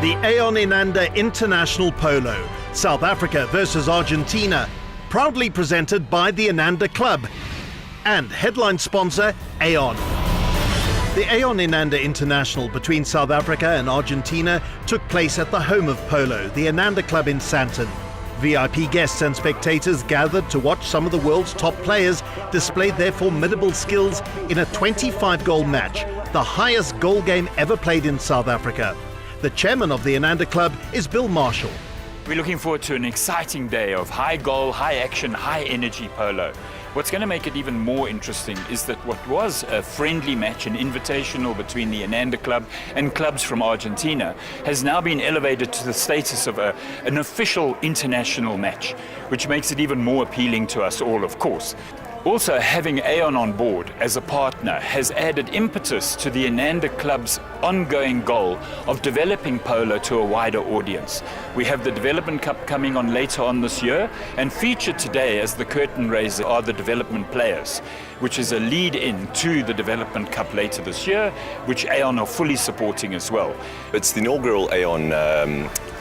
The Aon Inanda International Polo, South Africa versus Argentina, proudly presented by the Inanda Club and headline sponsor Aon. The Aon Inanda International between South Africa and Argentina took place at the home of Polo, the Inanda Club in Sandton. VIP guests and spectators gathered to watch some of the world's top players display their formidable skills in a 25-goal match, the highest goal game ever played in South Africa. The chairman of the Inanda Club is Bill Marshall. We're looking forward to an exciting day of high goal, high action, high energy polo. What's going to make it even more interesting is that what was a friendly match, an invitational between the Inanda Club and clubs from Argentina, has now been elevated to the status of an official international match, which makes it even more appealing to us all, of course. Also, having Aon on board as a partner has added impetus to the Inanda Club's ongoing goal of developing polo to a wider audience. We have the Development Cup coming on later on this year, and featured today as the curtain raiser are the development players, which is a lead-in to the Development Cup later this year, which Aon are fully supporting as well. It's the inaugural Aon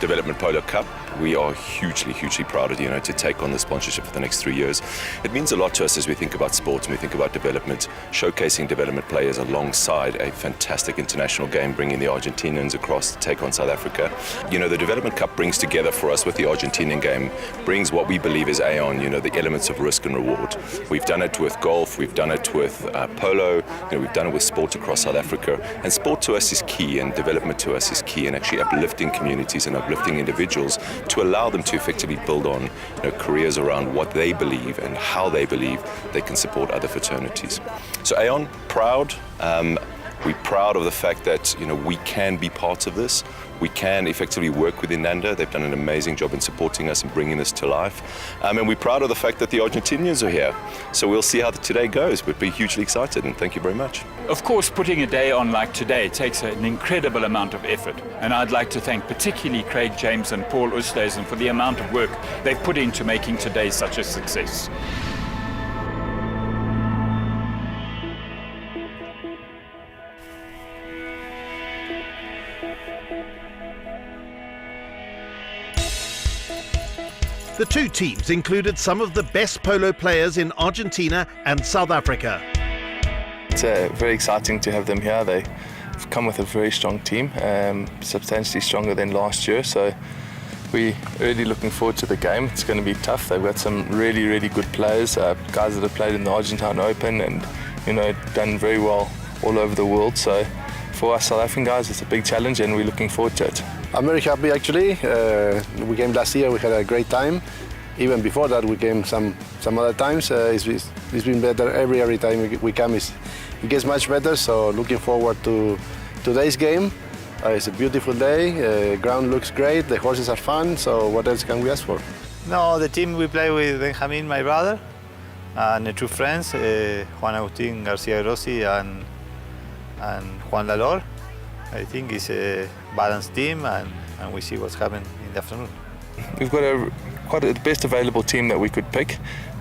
Development Polo Cup. We are hugely proud to take on the sponsorship for the next 3 years. It means a lot to us as we think about sport and we think about development, showcasing development players alongside a fantastic international game, bringing the Argentinians across to take on South Africa. The Development Cup brings together for us with the Argentinian game, brings what we believe is Aon, the elements of risk and reward. We've done it with golf, we've done it with polo, we've done it with sport across South Africa. And sport to us is key, and development to us is key, and actually uplifting communities and uplifting individuals to allow them to effectively build on careers around what they believe and how they believe they can support other fraternities. So Aon, proud. We're proud of the fact that we can be part of this. We can effectively work with Inanda. They've done an amazing job in supporting us and bringing this to life. And we're proud of the fact that the Argentinians are here. So we'll see how today goes. We'd be hugely excited, and thank you very much. Of course, putting a day on like today takes an incredible amount of effort. And I'd like to thank particularly Craig James and Paul Oosthuizen for the amount of work they've put into making today such a success. The two teams included some of the best polo players in Argentina and South Africa. It's very exciting to have them here. They've come with a very strong team, substantially stronger than last year. So we're really looking forward to the game. It's going to be tough. They've got some really good players, guys that have played in the Argentine Open and done very well all over the world. So for us South African guys, it's a big challenge, and we're looking forward to it. I'm very happy actually. We came last year, we had a great time. Even before that we came some other times. It's been better every time we come. It gets much better, so looking forward to today's game. It's a beautiful day, ground looks great, the horses are fun, so what else can we ask for? No, the team we play with Benjamin, my brother, and the two friends, Juan Agustin Garcia Grossi and Juan Lalor. I think it's a balanced team, and we see what's happening in the afternoon. We've got quite the best available team that we could pick.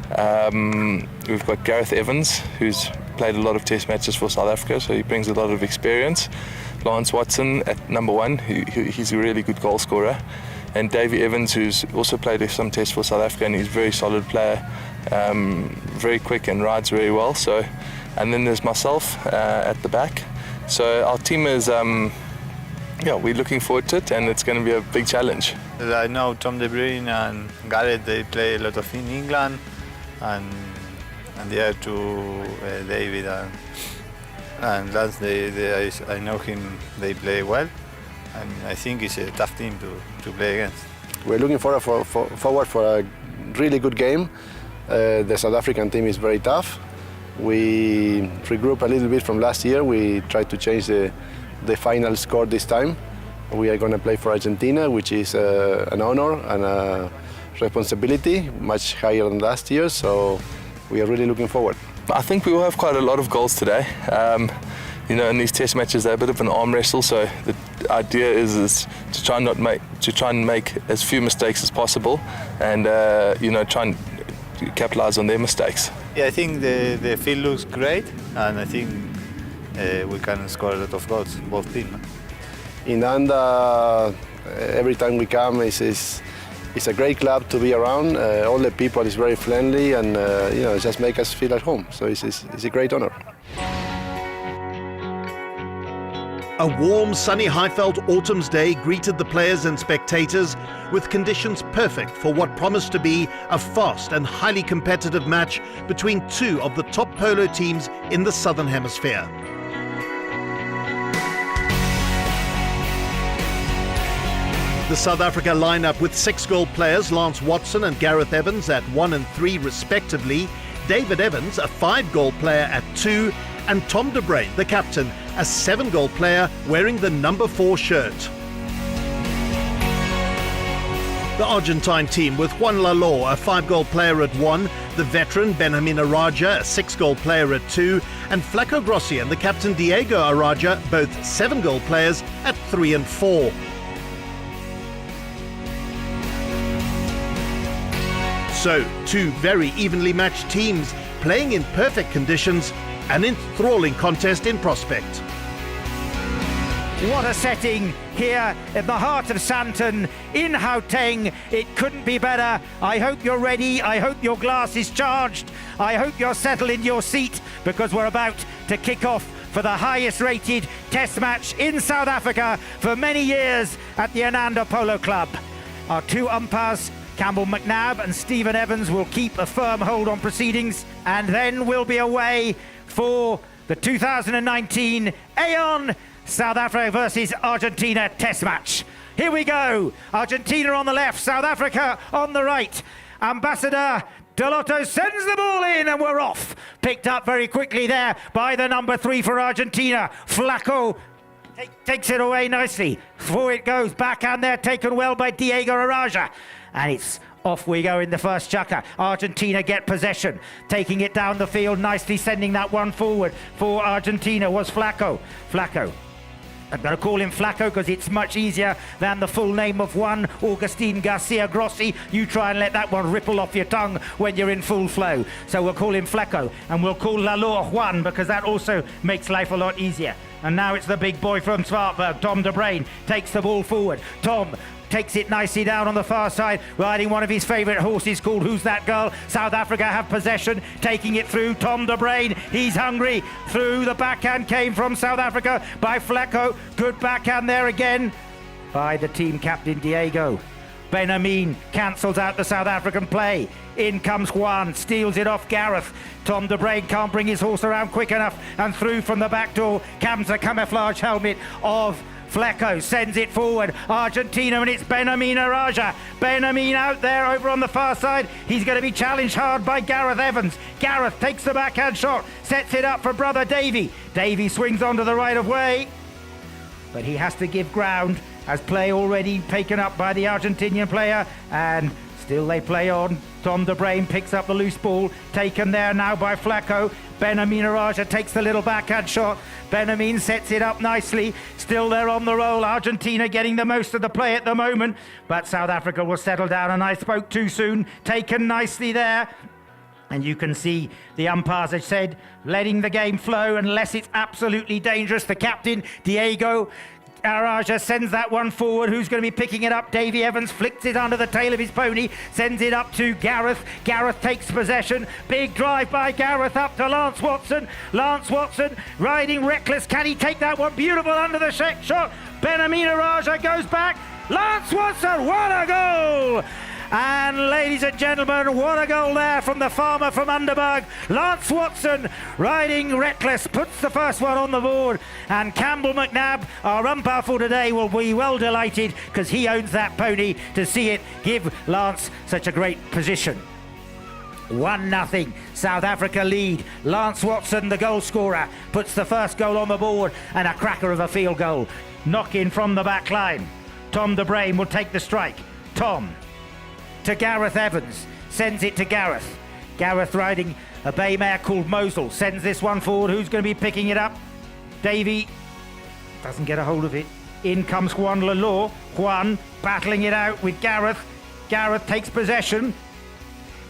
We've got Gareth Evans, who's played a lot of test matches for South Africa, so he brings a lot of experience. Lance Watson at number one, he's a really good goal scorer. And Davey Evans, who's also played some tests for South Africa, and he's a very solid player, very quick and rides very well. So, and then there's myself at the back. So our team is, we're looking forward to it, and it's going to be a big challenge. I know Tom De Bruyne and Gareth, they play a lot of in England, and the other two, David and Lance, I know him, they play well, and I think it's a tough team to play against. We're looking forward for a really good game. The South African team is very tough. We regrouped a little bit from last year. We tried to change the final score this time. We are going to play for Argentina, which is an honor and a responsibility, much higher than last year, so we are really looking forward. I think we will have quite a lot of goals today. In these test matches, they're a bit of an arm wrestle, so the idea is to try and make as few mistakes as possible, and try and capitalize on their mistakes. Yeah, I think the field looks great, and I think we can score a lot of goals, both teams. Inanda every time we come, it's a great club to be around. All the people is very friendly, and it just make us feel at home. So it's a great honor. A warm, sunny Highveld autumn's day greeted the players and spectators with conditions perfect for what promised to be a fast and highly competitive match between two of the top polo teams in the Southern Hemisphere. The South Africa lineup with 6 goal players, Lance Watson and Gareth Evans at 1 and 3 respectively, David Evans, a 5-goal player at 2, and Tom de Bruyn, the captain, a 7-goal player wearing the number 4 shirt. The Argentine team with Juan Lalo, a 5-goal player at 1, the veteran Benjamin Araja, a 6-goal player at 2, and Flaco Grossi and the captain Diego Araja, both 7-goal players at 3 and 4. So, 2 very evenly matched teams playing in perfect conditions, an enthralling contest in prospect. What a setting here in the heart of Santon in Gauteng. It couldn't be better. I hope you're ready. I hope your glass is charged. I hope you're settled in your seat, because we're about to kick off for the highest rated test match in South Africa for many years at the Inanda Polo Club. Our 2 umpires, Campbell McNabb and Stephen Evans, will keep a firm hold on proceedings, and then we'll be away for the 2019 Aon South Africa versus Argentina test match. Here we go. Argentina on the left, South Africa on the right. Ambassador Delotto sends the ball in, and we're off. Picked up very quickly there by the number 3 for Argentina. Flaco takes it away nicely. Forward it goes, backhand there, taken well by Diego Araja. And it's off we go in the first chukka. Argentina get possession, taking it down the field nicely, sending that one forward for Argentina was Flaco. I'm going to call him Flaco because it's much easier than the full name of Juan Agustin Garcia Grossi. You try and let that one ripple off your tongue when you're in full flow. So we'll call him Flaco, and we'll call Lalo Juan because that also makes life a lot easier. And now it's the big boy from Swartberg, Tom de Bruyn, takes the ball forward. Tom takes it nicely down on the far side, riding one of his favourite horses called Who's That Girl. South Africa have possession, taking it through. Tom de Bruyn, he's hungry. Through the backhand came from South Africa by Flaco. Good backhand there again by the team captain Diego. Benjamin cancels out the South African play. In comes Juan, steals it off Gareth. Tom de Bruyn can't bring his horse around quick enough, and through from the back door comes the camouflage helmet of Flaco, sends it forward. Argentina, and it's Benjamin Araja. Benjamin out there over on the far side. He's going to be challenged hard by Gareth Evans. Gareth takes the backhand shot, sets it up for brother Davy. Davy swings onto the right of way, but he has to give ground as play already taken up by the Argentinian player, and still they play on. Tom de Bruyn picks up the loose ball, taken there now by Flaco. Benjamin Araja takes the little backhand shot. Benjamin sets it up nicely. Still they're on the roll. Argentina getting the most of the play at the moment, but South Africa will settle down, and I spoke too soon. Taken nicely there. And you can see the umpires have said, letting the game flow unless it's absolutely dangerous. The captain, Diego Araja, sends that one forward. Who's going to be picking it up? Davy Evans flicks it under the tail of his pony, sends it up to Gareth. Gareth takes possession. Big drive by Gareth up to Lance Watson. Lance Watson riding reckless. Can he take that one? Beautiful under the shot. Benjamin Araja goes back. Lance Watson, what a goal! And ladies and gentlemen, what a goal there from the farmer from Underberg. Lance Watson, riding reckless, puts the first one on the board. And Campbell McNabb, our umpire for today, will be well delighted because he owns that pony to see it give Lance such a great position. 1-0, South Africa lead. Lance Watson, the goal scorer, puts the first goal on the board, and a cracker of a field goal. Knock in from the back line. Tom de Bruyn will take the strike. Tom to Gareth Evans, sends it to Gareth. Gareth riding a bay mare called Mosul, sends this one forward. Who's going to be picking it up? Davy doesn't get a hold of it. In comes Juan Lalo. Juan battling it out with Gareth. Gareth takes possession.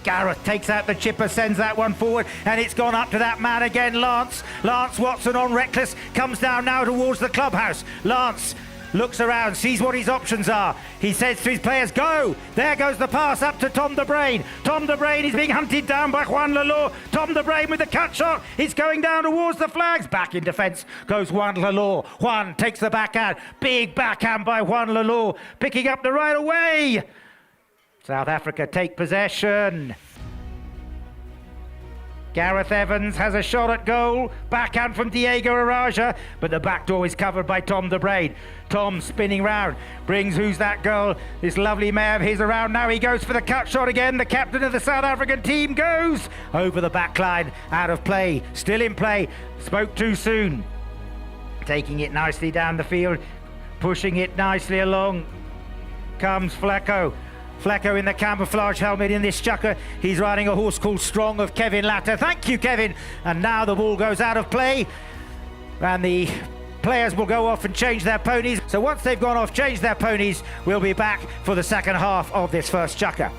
Gareth takes out the chipper, sends that one forward, and it's gone up to that man again, Lance. Lance Watson on reckless, comes down now towards the clubhouse. Lance looks around, sees what his options are. He says to his players, go! There goes the pass up to Tom de Bruyn. Tom de Bruyn is being hunted down by Juan Lalo. Tom de Bruyn with the cut shot. It's going down towards the flags. Back in defence goes Juan Lalo. Juan takes the backhand. Big backhand by Juan Lalo. Picking up the right away. South Africa take possession. Gareth Evans has a shot at goal. Backhand from Diego Araja, but the back door is covered by Tom de Bruyn. Tom spinning round, brings who's that girl, this lovely mare of his around. Now he goes for the cut shot again. The captain of the South African team goes over the back line, out of play, still in play. Spoke too soon. Taking it nicely down the field, pushing it nicely along. Comes Flecko. Flecko in the camouflage helmet in this chukka. He's riding a horse called Strong of Kevin Latter. Thank you, Kevin. And now the ball goes out of play. And the players will go off and change their ponies. So once they've gone off, changed their ponies, we'll be back for the second half of this first chukka.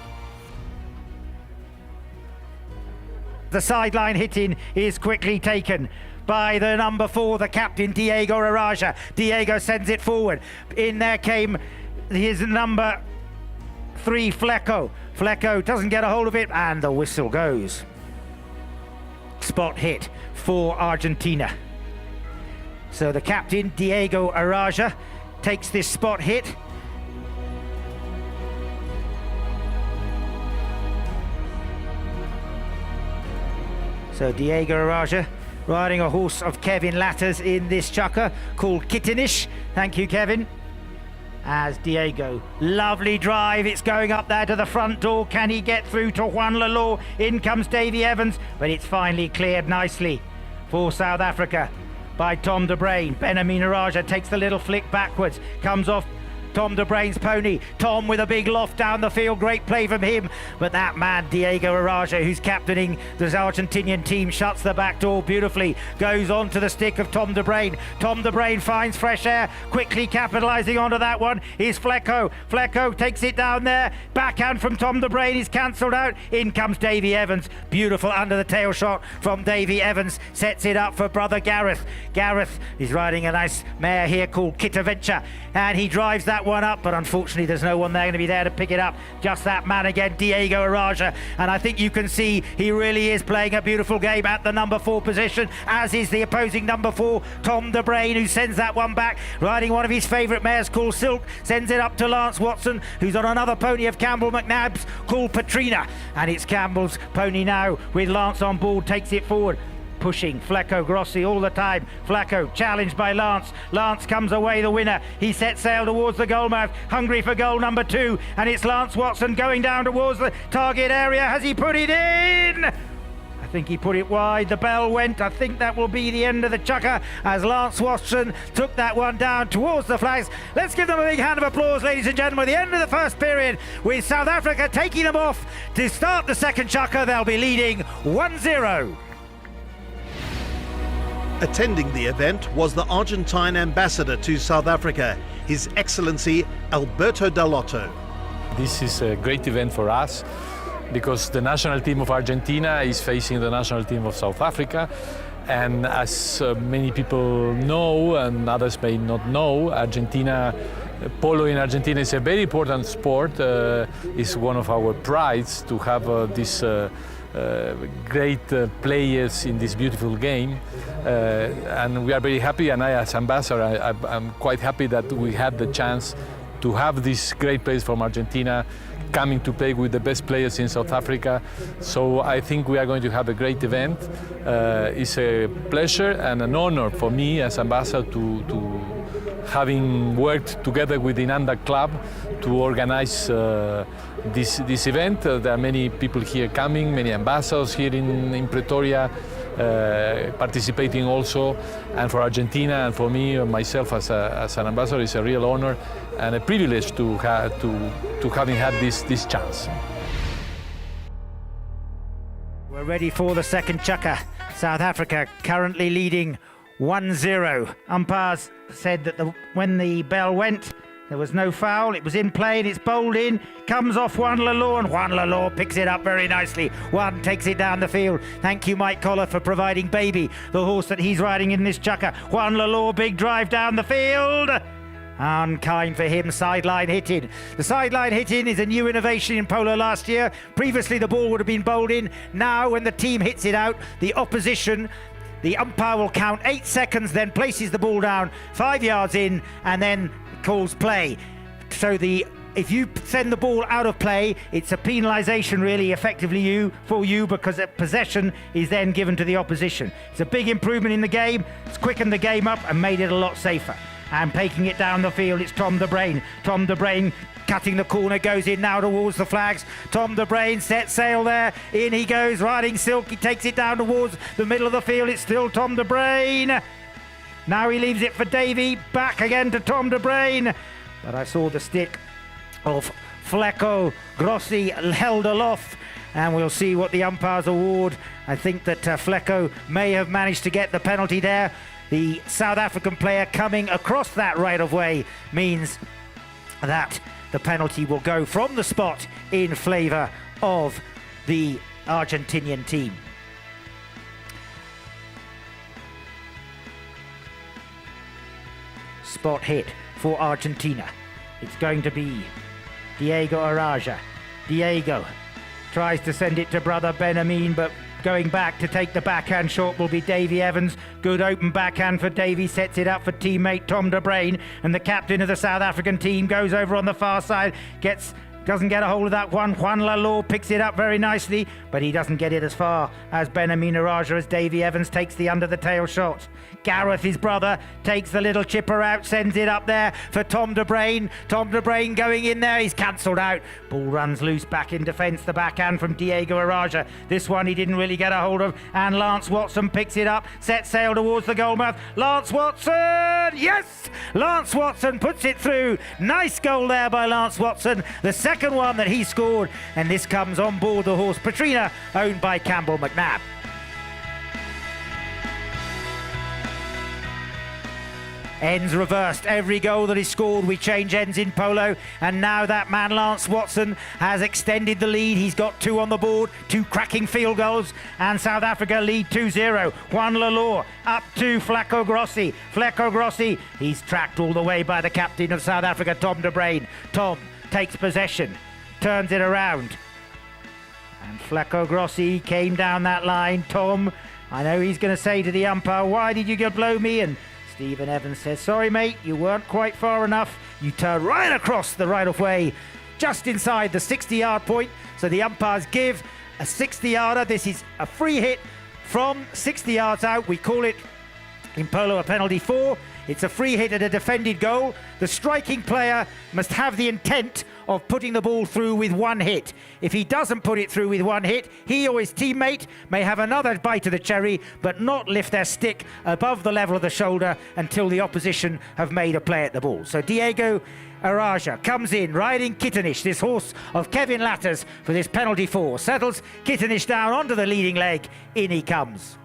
The sideline hitting is quickly taken by the number 4, the captain, Diego Araja. Diego sends it forward. In there came his number 3, Flecko. Flecko doesn't get a hold of it, and the whistle goes. Spot hit for Argentina. So the captain, Diego Araja, takes this spot hit. So Diego Araja riding a horse of Kevin Latter's in this chukka called Kittenish. Thank you, Kevin. As Diego, lovely drive, it's going up there to the front door. Can he get through to Juan Lalo? In comes Davy Evans, but it's finally cleared nicely for South Africa by Tom de Bruyn. Benjamin Araja takes the little flick backwards, comes off Tom de Bruyn's pony. Tom with a big loft down the field, great play from him. But that man, Diego Araja, who's captaining the Argentinian team, shuts the back door beautifully, goes on to the stick of Tom de Bruyn. Tom de Bruyn finds fresh air, quickly capitalising onto that one is Flecko. Flecko takes it down there, backhand from Tom de Bruyn is cancelled out. In comes Davy Evans, beautiful under the tail shot from Davy Evans, sets it up for brother Gareth. Gareth is riding a nice mare here called Kitaventure, and he drives that one up, but unfortunately there's no one there going to be there to pick it up. Just that man again, Diego Araja, and I think you can see he really is playing a beautiful game at the number 4 position, as is the opposing number 4, Tom de Bruyn, who sends that one back, riding one of his favourite mares called Silk, sends it up to Lance Watson, who's on another pony of Campbell McNabb's called Patrina, and it's Campbell's pony now with Lance on board, takes it forward. Pushing Flecko Grossi all the time. Flecko challenged by Lance. Lance comes away the winner. He sets sail towards the goal mouth, hungry for goal number 2, and it's Lance Watson going down towards the target area. Has he put it in? I think he put it wide. The bell went. I think that will be the end of the chukka as Lance Watson took that one down towards the flags. Let's give them a big hand of applause, ladies and gentlemen. The end of the first period with South Africa taking them off to start the second chukka. They'll be leading 1-0. Attending the event was the Argentine ambassador to South Africa, His Excellency Alberto Dalotto. This is a great event for us because the national team of Argentina is facing the national team of South Africa. And as many people know and others may not know, Polo in Argentina is a very important sport. It's one of our prides to have this great players in this beautiful game, and we are very happy, and I as ambassador I'm quite happy that we had the chance to have these great players from Argentina coming to play with the best players in South Africa. So I think we are going to have a great event. It's a pleasure and an honor for me as ambassador to having worked together with Inanda Club to organize this event. There are many people here coming, many ambassadors here in Pretoria participating also. And for Argentina and for me, myself as an ambassador, it's a real honor and a privilege to having had this chance. We're ready for the second chukka. South Africa currently leading 1-0. Umpires said that when the bell went, there was no foul. It was in play and it's bowled in. Comes off Juan Lalo, and Juan Lalo picks it up very nicely. Juan takes it down the field. Thank you, Mike Collar, for providing Baby, the horse that he's riding in this chukka. Juan Lalo, big drive down the field. Unkind for him, sideline hitting. The sideline hitting is a new innovation in polo last year. Previously the ball would have been bowled in. Now when the team hits it out, the opposition, the umpire will count 8 seconds, then places the ball down 5 yards in and then calls play. So if you send the ball out of play, it's a penalisation really effectively for you because possession is then given to the opposition. It's a big improvement in the game. It's quickened the game up and made it a lot safer. And taking it down the field, it's Tom de Bruyn. Tom de Bruyn cutting the corner, goes in now towards the flags. Tom de Bruyn sets sail there. In he goes, riding silk. He takes it down towards the middle of the field. It's still Tom de Bruyn. Now he leaves it for Davy. Back again to Tom de Bruyn. But I saw the stick of Flecko Grossi held aloft. And we'll see what the umpires award. I think that Flecko may have managed to get the penalty there. The South African player coming across that right of way means that the penalty will go from the spot in favour of the Argentinian team. Spot hit for Argentina. It's going to be Diego Araja. Diego tries to send it to brother Ben-Amin, but going back to take the backhand shot will be Davy Evans. Good open backhand for Davy, sets it up for teammate Tom de Bruyn, and the captain of the South African team goes over on the far side, doesn't get a hold of that one. Juan Lalor picks it up very nicely, but he doesn't get it as far as Ben-Amin Araja as Davy Evans takes the under the tail shot. Gareth, his brother, takes the little chipper out, sends it up there for Tom de Bruyn. Tom de Bruyn going in there, he's cancelled out. Ball runs loose back in defence, the backhand from Diego Araja. This one he didn't really get a hold of, and Lance Watson picks it up, sets sail towards the goalmouth. Lance Watson! Yes! Lance Watson puts it through. Nice goal there by Lance Watson. The second one that he scored, and this comes on board the horse Patrina, owned by Campbell McNabb. Ends reversed. Every goal that is scored, we change ends in polo. And now that man, Lance Watson, has extended the lead. He's got 2 on the board, 2 cracking field goals. And South Africa lead 2-0. Juan Lalor up to Flecko Grossi. Flecko Grossi, he's tracked all the way by the captain of South Africa, Tom de Bruyn. Tom takes possession, turns it around. And Flecko Grossi came down that line. Tom, I know he's going to say to the umpire, why did you go blow me? And Stephen Evans says, sorry mate, you weren't quite far enough. You turned right across the right of way, just inside the 60-yard point. So the umpires give a 60-yarder. This is a free hit from 60 yards out. We call it in polo a penalty 4. It's a free hit at a defended goal. The striking player must have the intent of putting the ball through with 1 hit. If he doesn't put it through with 1 hit, he or his teammate may have another bite of the cherry, but not lift their stick above the level of the shoulder until the opposition have made a play at the ball. So Diego Araja comes in, riding Kittenish, this horse of Kevin Latters, for this penalty 4. Settles Kittenish down onto the leading leg. In he comes.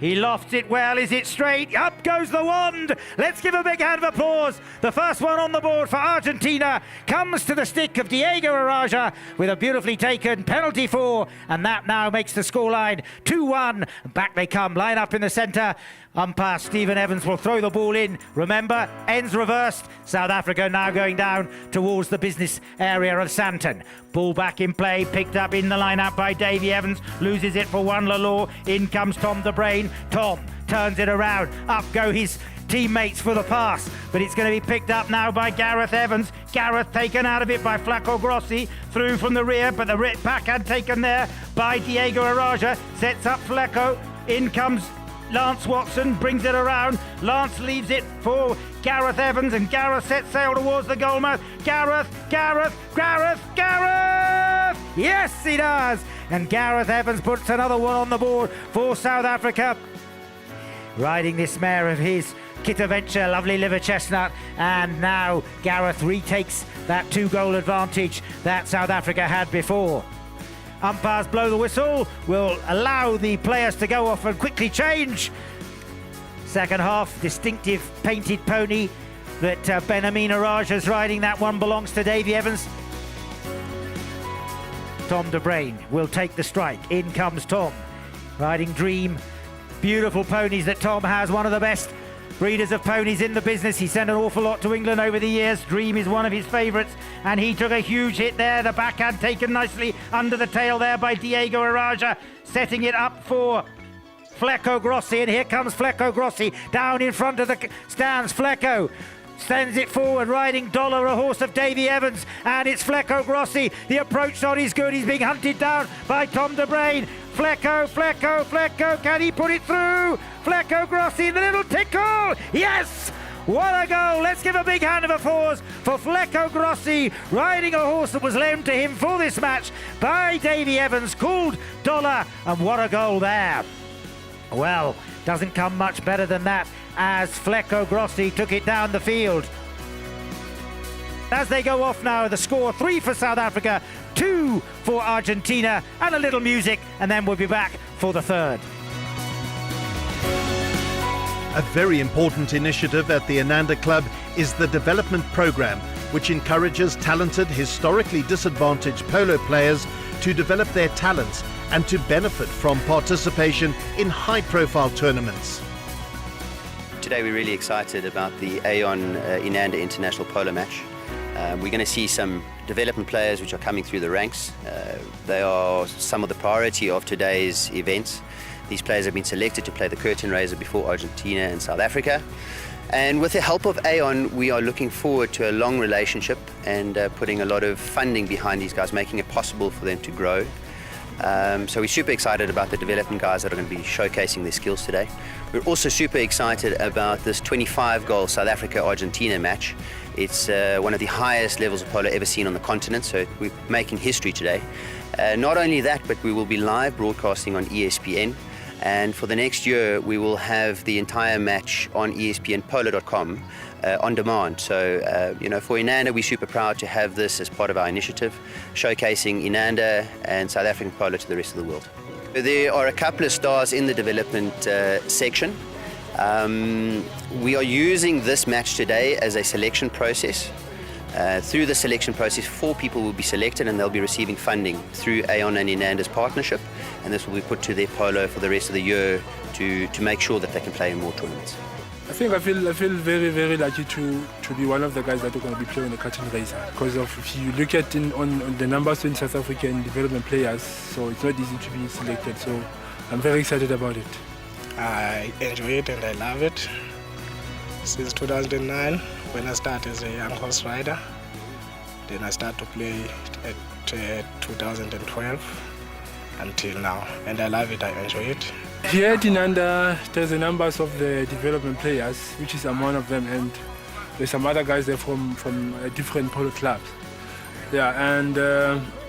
He lofts it well. Is it straight? Up goes the wand. Let's give a big hand of applause. The first one on the board for Argentina comes to the stick of Diego Araja with a beautifully taken penalty 4, and that now makes the scoreline 2-1. Back they come, line up in the centre. Umpire Stephen Evans will throw the ball in. Remember, ends reversed. South Africa now going down towards the business area of Santon. Ball back in play, picked up in the line-out by Davy Evans. Loses it for Juan Lalor. In comes Tom de Bruyn. Tom turns it around. Up go his teammates for the pass, but it's going to be picked up now by Gareth Evans. Gareth taken out of it by Flecko Grossi. Through from the rear, but the backhand taken there by Diego Araja. Sets up Flecko. In comes Lance Watson, brings it around. Lance leaves it for Gareth Evans, and Gareth sets sail towards the goalmouth. Gareth! Yes, he does! And Gareth Evans puts another one on the board for South Africa. Riding this mare of his, Kitaventure, lovely liver chestnut, and now Gareth retakes that 2-goal advantage that South Africa had before. Umpires blow the whistle, will allow the players to go off and quickly change. Second half, distinctive painted pony that Ben-Amin Araja is riding. That one belongs to Davy Evans. Tom de Bruyn will take the strike. In comes Tom, riding Dream. Beautiful ponies that Tom has, one of the best breeders of ponies in the business. He sent an awful lot to England over the years. Dream is one of his favourites, and he took a huge hit there. The backhand taken nicely under the tail there by Diego Araja, setting it up for Flecko Grossi, and here comes Flecko Grossi down in front of the stands. Flecko sends it forward, riding Dollar, a horse of Davy Evans, and it's Flecko Grossi. The approach shot is good. He's being hunted down by Tom de Brain. Flecko, can he put it through? Flecko Grossi, the little tickle, yes! What a goal! Let's give a big hand of applause for Flecko Grossi, riding a horse that was lent to him for this match by Davy Evans, called Dollar, and what a goal there. Well, doesn't come much better than that as Flecko Grossi took it down the field. As they go off now, the score 3 for South Africa, 2 for Argentina, and a little music, and then we'll be back for the third. A very important initiative at the Inanda Club is the development program, which encourages talented, historically disadvantaged polo players to develop their talents and to benefit from participation in high-profile tournaments. Today we're really excited about the Aon Inanda International Polo match. We're going to see some development players which are coming through the ranks. They are some of the priority of today's events. These players have been selected to play the curtain raiser before Argentina and South Africa. And with the help of Aon, we are looking forward to a long relationship and putting a lot of funding behind these guys, making it possible for them to grow. So we're super excited about the development guys that are going to be showcasing their skills today. We're also super excited about this 25-goal South Africa-Argentina match. It's one of the highest levels of polo ever seen on the continent, so we're making history today. Not only that, but we will be live broadcasting on ESPN. And for the next year, we will have the entire match on ESPNpolo.com on demand. So, for Inanda, we're super proud to have this as part of our initiative, showcasing Inanda and South African polo to the rest of the world. There are a couple of stars in the development section. We are using this match today as a selection process. Through the selection process, 4 people will be selected and they'll be receiving funding through Aon and Inanda's partnership, and this will be put to their polo for the rest of the year to make sure that they can play in more tournaments. I think I feel very, very lucky to be one of the guys that are going to be playing the curtain raiser, because if you look at on the numbers in South African development players, so it's not easy to be selected. So I'm very excited about it. I enjoy it and I love it. Since 2009, when I started as a young horse rider, then I started to play at 2012 until now, and I love it, I enjoy it. Here at Inanda, there's a numbers of the development players, which is I'm one of them, and there's some other guys there from different polo clubs. Yeah, and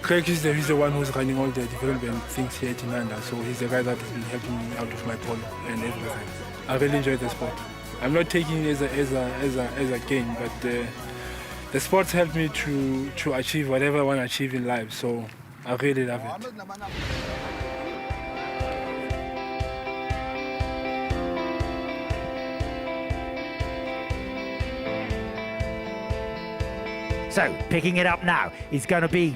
Craig is the one who's running all the development things here at Inanda, so he's the guy that has been helping me out of my polo and everything. I really enjoy the sport. I'm not taking it as a game, but the sports helped me to achieve whatever I want to achieve in life, so I really love it. So, picking it up now is going to be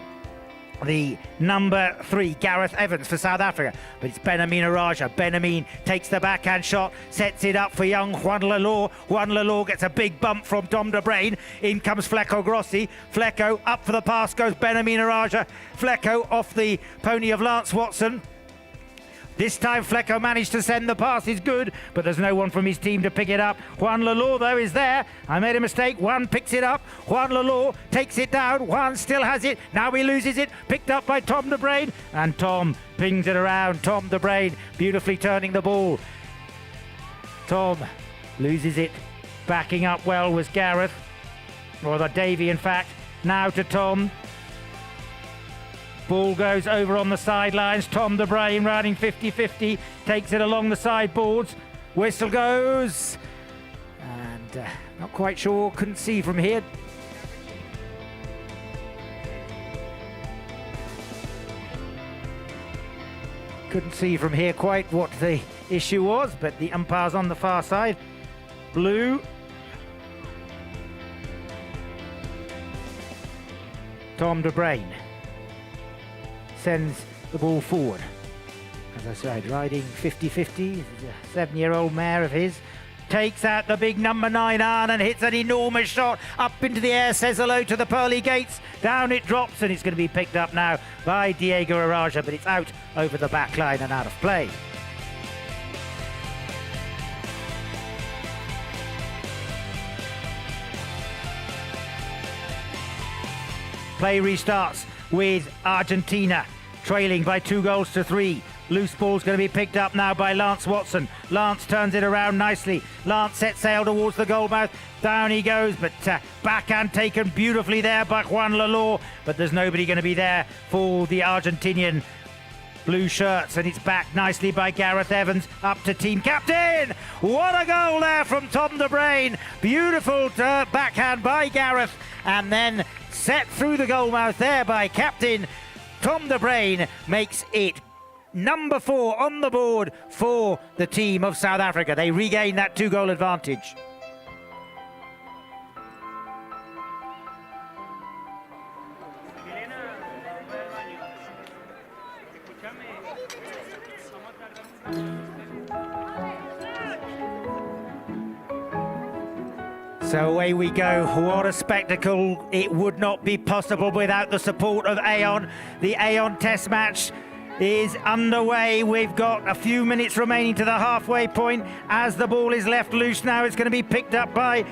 the number 3, Gareth Evans for South Africa, but it's Ben-Amin Araja. Ben-Amin takes the backhand shot, sets it up for young Juan Lalor. Juan Lalor gets a big bump from Tom de Brain. In comes Flecko Grossi. Flecko up for the pass goes Ben-Amin Araja. Flecko off the pony of Lance Watson. This time Flecko managed to send the pass, is good, but there's no one from his team to pick it up. Juan Lalor, though, is there. I made a mistake. Juan picks it up. Juan Lalor takes it down. Juan still has it. Now he loses it. Picked up by Tom de Brain. And Tom pings it around. Tom de Brain beautifully turning the ball. Tom loses it. Backing up well was Gareth. Or the Davy, in fact. Now to Tom. Ball goes over on the sidelines. Tom de Brain riding 50-50, takes it along the sideboards. Whistle goes. And not quite sure, couldn't see from here. Couldn't see from here quite what the issue was, but the umpire's on the far side. Blue. Tom de Brain sends the ball forward. As I said, riding 50-50, a 7-year-old mare of his. takes out the big number 9 iron and hits an enormous shot up into the air, says hello to the pearly gates. Down it drops, and it's going to be picked up now by Diego Araja, but it's out over the back line and out of play. Play restarts with Argentina trailing by 2-3. Loose ball's going to be picked up now by Lance Watson. Lance turns it around nicely. Lance sets sail towards the goal mouth. Down he goes, but backhand taken beautifully there by Juan Lalor. But there's nobody going to be there for the Argentinian blue shirts, and it's back nicely by Gareth Evans up to team captain. What a goal there from Tom de Bruyn. Beautiful backhand by Gareth, and then set through the goal mouth there by captain Tom de Bruyn makes it number 4 on the board for the team of South Africa. They regain that 2-goal advantage. So away we go. What a spectacle. It would not be possible without the support of Aon. The Aon Test match is underway. We've got a few minutes remaining to the halfway point. As the ball is left loose now, it's going to be picked up by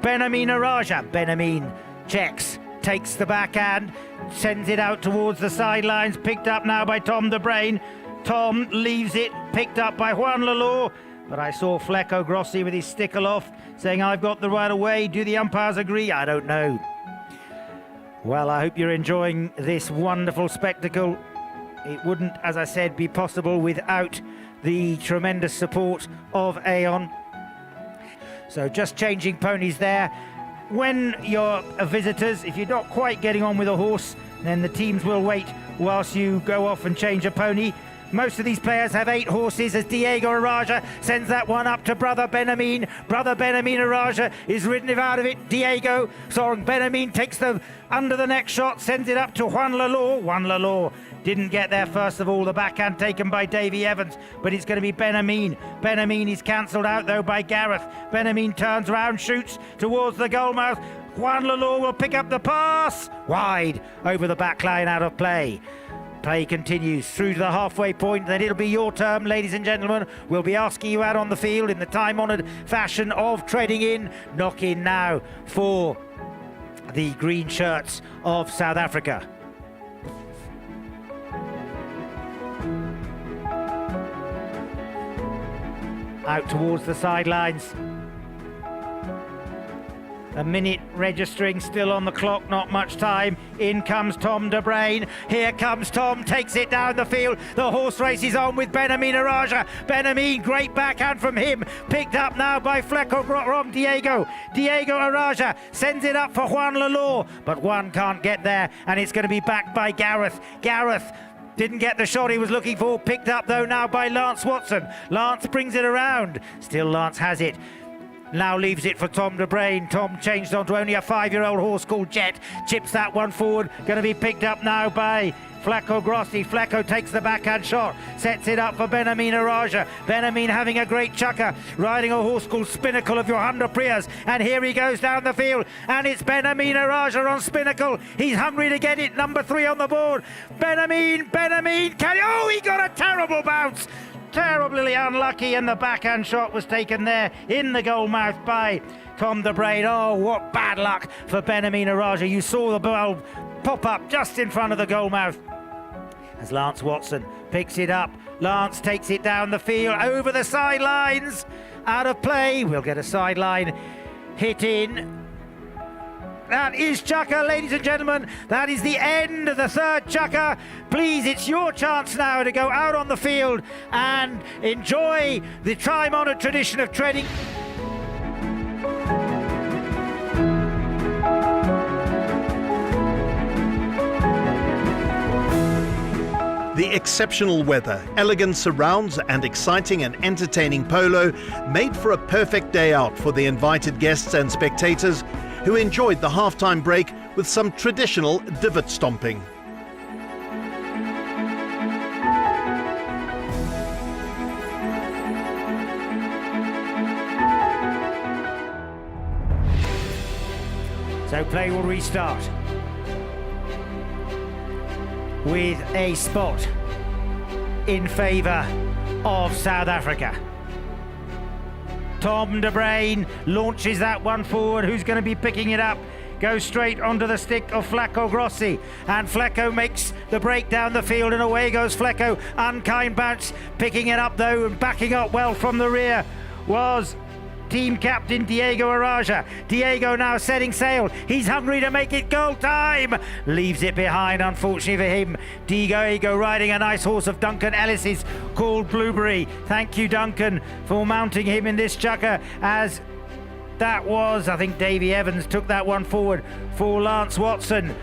Benjamin Araja. Benjamin checks, takes the backhand, sends it out towards the sidelines, picked up now by Tom de Bruyn. Tom leaves it, picked up by Juan Lalor. But I saw Flecko Grossi with his stick aloft saying, I've got the right of way. Do the umpires agree? I don't know. Well, I hope you're enjoying this wonderful spectacle. It wouldn't, as I said, be possible without the tremendous support of Aon. So just changing ponies there. When you're visitors, if you're not quite getting on with a horse, then the teams will wait whilst you go off and change a pony. Most of these players have 8 horses as Diego Araja sends that one up to Brother Benjamin. Brother Benjamin Araja is ridden out of it. Diego, sorry, Benjamin takes the under the neck shot, sends it up to Juan Lalor. Juan Lalor didn't get there first of all. The backhand taken by Davy Evans, but it's going to be Benjamin. Benjamin is cancelled out though by Gareth. Benjamin turns around, shoots towards the goal mouth. Juan Lalor will pick up the pass. Wide over the back line, out of play. Play continues through to the halfway point, then it'll be your turn, ladies and gentlemen. We'll be asking you out on the field in the time-honoured fashion of treading in. Knock in now for the green shirts of South Africa. Out towards the sidelines. A minute registering, still on the clock, not much time. In comes Tom de Bruyn. Here comes Tom, takes it down the field. The horse race is on with Benjamin Araja. Benjamin, great backhand from him. Picked up now by Flecko Diego. Diego Araja sends it up for Juan Lalor, but Juan can't get there, and it's going to be backed by Gareth. Gareth didn't get the shot he was looking for. Picked up though now by Lance Watson. Lance brings it around. Still Lance has it. Now leaves it for Tom de Bruyn. Tom changed onto only a 5-year-old horse called Jet. Chips that one forward. Going to be picked up now by Flecko Grossi. Flecko takes the backhand shot. Sets it up for Benjamin Araja. Benjamin having a great chukka. Riding a horse called Spinnacle of Johanna Prias. And here he goes down the field. And it's Benjamin Araja on Spinnacle. He's hungry to get it. Number 3 on the board. Benjamin. Oh, he got a terrible bounce. Terribly unlucky, and the backhand shot was taken there in the goal mouth by Tom de Bruyn. Oh, what bad luck for Benjamin Araja. You saw the ball pop up just in front of the goal mouth as Lance Watson picks it up. Lance takes it down the field over the sidelines, out of play. We'll get a sideline hit in. That is chukka, ladies and gentlemen. That is the end of the third chukka. Please, it's your chance now to go out on the field and enjoy the time-honoured tradition of treading. The exceptional weather, elegant surrounds and exciting and entertaining polo made for a perfect day out for the invited guests and spectators who enjoyed the halftime break with some traditional divot stomping. So play will restart with a spot in favour of South Africa. Tom de Bruyn launches that one forward. Who's going to be picking it up? Goes straight onto the stick of Flecko Grossi, and Flecko makes the break down the field, and away goes Flecko. Unkind bounce, picking it up though, and backing up well from the rear was team captain Diego Araja. Diego now setting sail. He's hungry to make it goal time. Leaves it behind, unfortunately for him. Diego riding a nice horse of Duncan Ellis's called Blueberry. Thank you, Duncan, for mounting him in this chukka, as that was, I think Davy Evans took that one forward for Lance Watson.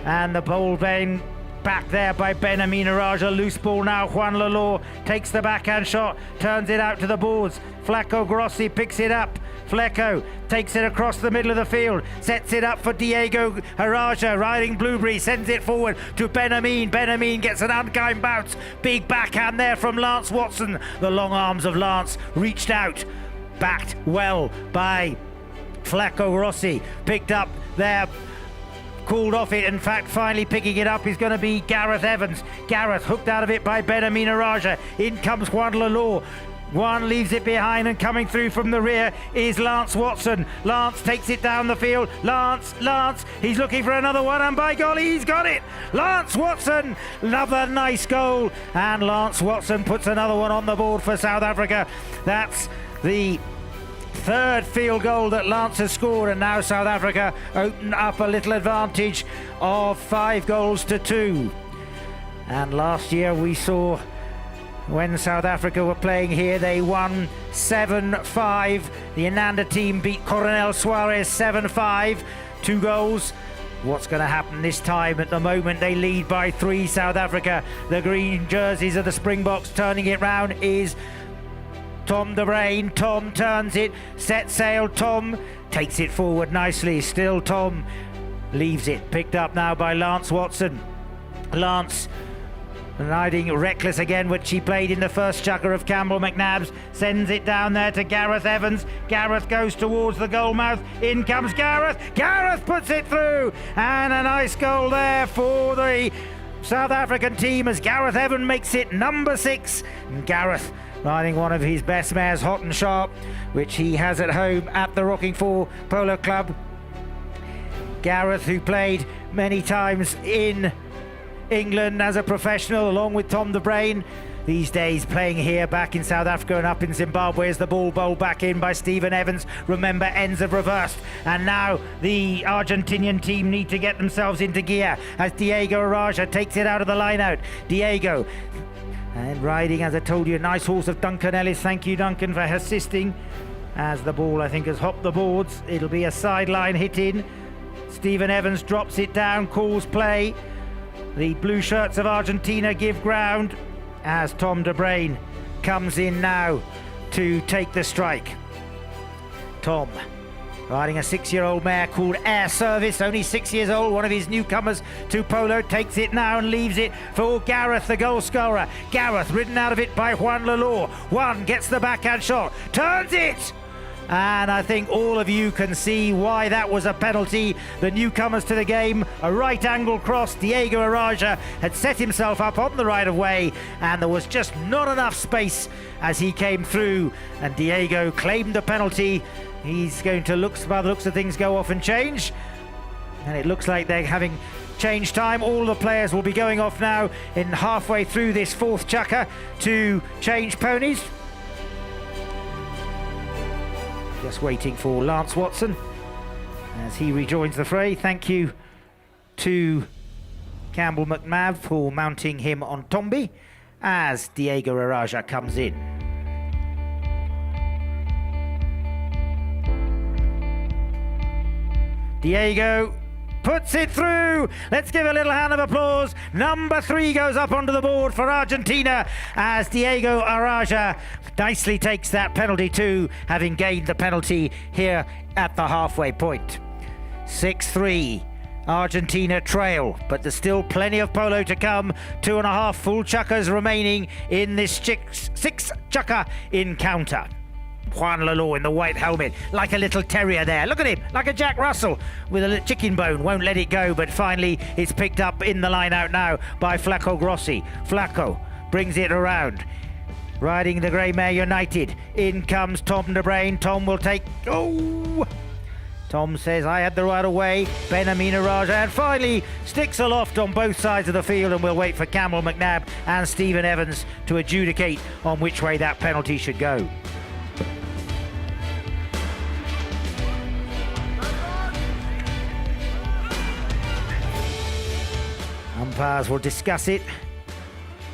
And the ball being back there by Ben Amina Raja. Loose ball now. Juan Lalor takes the backhand shot, turns it out to the boards. Flecko Grossi picks it up. Flecko takes it across the middle of the field, sets it up for Diego Araja, riding Blueberry, sends it forward to Ben Amin. Ben Amin gets an unkind bounce. Big backhand there from Lance Watson. The long arms of Lance reached out, backed well by Flecko Grossi. Picked up there, called off it. In fact, finally picking it up is going to be Gareth Evans. Gareth hooked out of it by Ben Amina Raja. In comes Juan Lalor. One leaves it behind, and coming through from the rear is Lance Watson. Lance takes it down the field. Lance, he's looking for another one, and by golly, he's got it. Lance Watson, another nice goal, and Lance Watson puts another one on the board for South Africa. That's the third field goal that Lance has scored, and now South Africa open up a little advantage of 5-2. And last year we saw, when South Africa were playing here, they won 7-5. The Inanda team beat Coronel Suarez 7-5, 2 goals. What's going to happen this time? At the moment they lead by 3, South Africa. The green jerseys of the Springboks. Turning it round is Tom de Bruyn. Tom turns it, sets sail. Tom takes it forward nicely. Still Tom leaves it. Picked up now by Lance Watson. Lance riding reckless again, which he played in the first chukka of Campbell McNabb's. Sends it down there to Gareth Evans. Gareth goes towards the goal mouth. In comes Gareth. Gareth puts it through, and a nice goal there for the South African team as Gareth Evans makes it number 6. And Gareth riding one of his best mares, Hot and Sharp, which he has at home at the Rocking Four Polo Club. Gareth, who played many times in England as a professional along with Tom de Bruyn, these days playing here back in South Africa and up in Zimbabwe, as the ball bowled back in by Stephen Evans. Remember, ends have reversed, and now the Argentinian team need to get themselves into gear as Diego Araja takes it out of the line out. Diego, and riding, as I told you, a nice horse of Duncan Ellis. Thank you, Duncan, for assisting, as the ball, I think, has hopped the boards. It'll be a sideline hit in. Stephen Evans drops it down, calls play. The blue shirts of Argentina give ground as Tom de Bruyn comes in now to take the strike. Tom, riding a 6-year-old mare called Air Service, only 6 years old, one of his newcomers to Polo, takes it now and leaves it for Gareth, the goal scorer. Gareth, ridden out of it by Juan Lalor. Juan gets the backhand shot, turns it! And I think all of you can see why that was a penalty. The newcomers to the game, a right angle cross. Diego Araja had set himself up on the right of way, and there was just not enough space as he came through, and Diego claimed the penalty. He's going to, by the looks of things, go off and change, and it looks like they're having change time. All the players will be going off now in halfway through this 4th chukka to change ponies. Just waiting for Lance Watson as he rejoins the fray. Thank you to Campbell McNabb for mounting him on Tombi as Diego Araja comes in. Diego puts it through. Let's give a little hand of applause. Number 3 goes up onto the board for Argentina as Diego Araja nicely takes that penalty too, having gained the penalty here at the halfway point. 6-3. Argentina trail, but there's still plenty of polo to come. 2.5 full chukkas remaining in this 6 chukka encounter. Juan Lalo in the white helmet, like a little terrier there. Look at him, like a Jack Russell with a little chicken bone. Won't let it go, but finally it's picked up in the line out now by Flaco Grossi. Flaco brings it around. Riding the Grey Mare United. In comes Tom de Bruyn. Tom will take... Oh! Tom says, I had the right of way. Benamina Raja, and finally sticks aloft on both sides of the field, and we'll wait for Campbell McNabb and Stephen Evans to adjudicate on which way that penalty should go. Umpires will discuss it.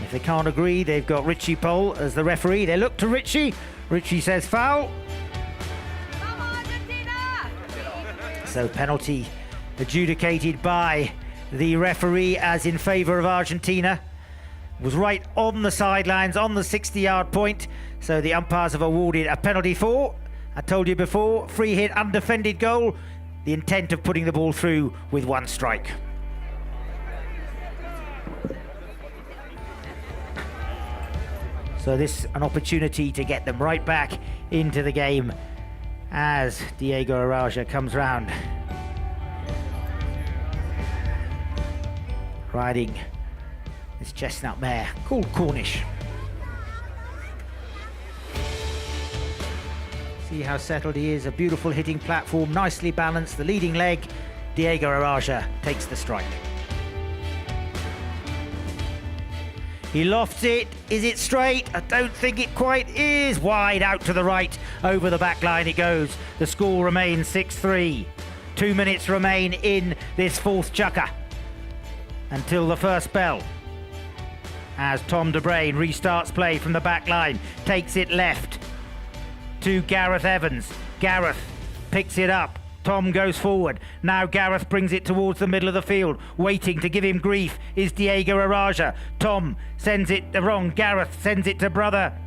If they can't agree, they've got Richie Pole as the referee. They look to Richie. Richie says foul. So penalty adjudicated by the referee as in favour of Argentina. Was right on the sidelines, on the 60-yard point. So the umpires have awarded a penalty for, I told you before, free hit, undefended goal. The intent of putting the ball through with one strike. So this an opportunity to get them right back into the game as Diego Araja comes round. Riding this chestnut mare called Cornish. See how settled he is, a beautiful hitting platform, nicely balanced, the leading leg. Diego Araja takes the strike. He lofts it. Is it straight? I don't think it quite is. Wide out to the right. Over the back line it goes. The score remains 6-3. 2 minutes remain in this fourth chukka until the first bell. As Tom de Bruyn restarts play from the back line. Takes it left to Gareth Evans. Gareth picks it up. Tom goes forward. Now Gareth brings it towards the middle of the field. Waiting to give him grief is Diego Araja. Tom sends it wrong. Gareth sends it to brother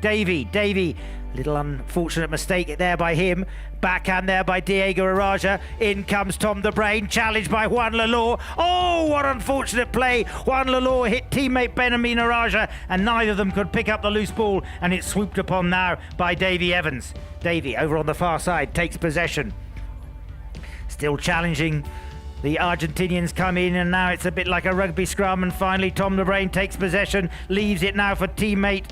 Davy. Davy, little unfortunate mistake there by him. Backhand there by Diego Araja. In comes Tom de Bruyn, challenged by Juan Lalo. Oh, what unfortunate play. Juan Lalo hit teammate Benamina Araja, and neither of them could pick up the loose ball, and it's swooped upon now by Davy Evans. Davy, over on the far side, takes possession. Still challenging. The Argentinians come in, and now it's a bit like a rugby scrum, and finally Tom de Bruyn takes possession, leaves it now for teammate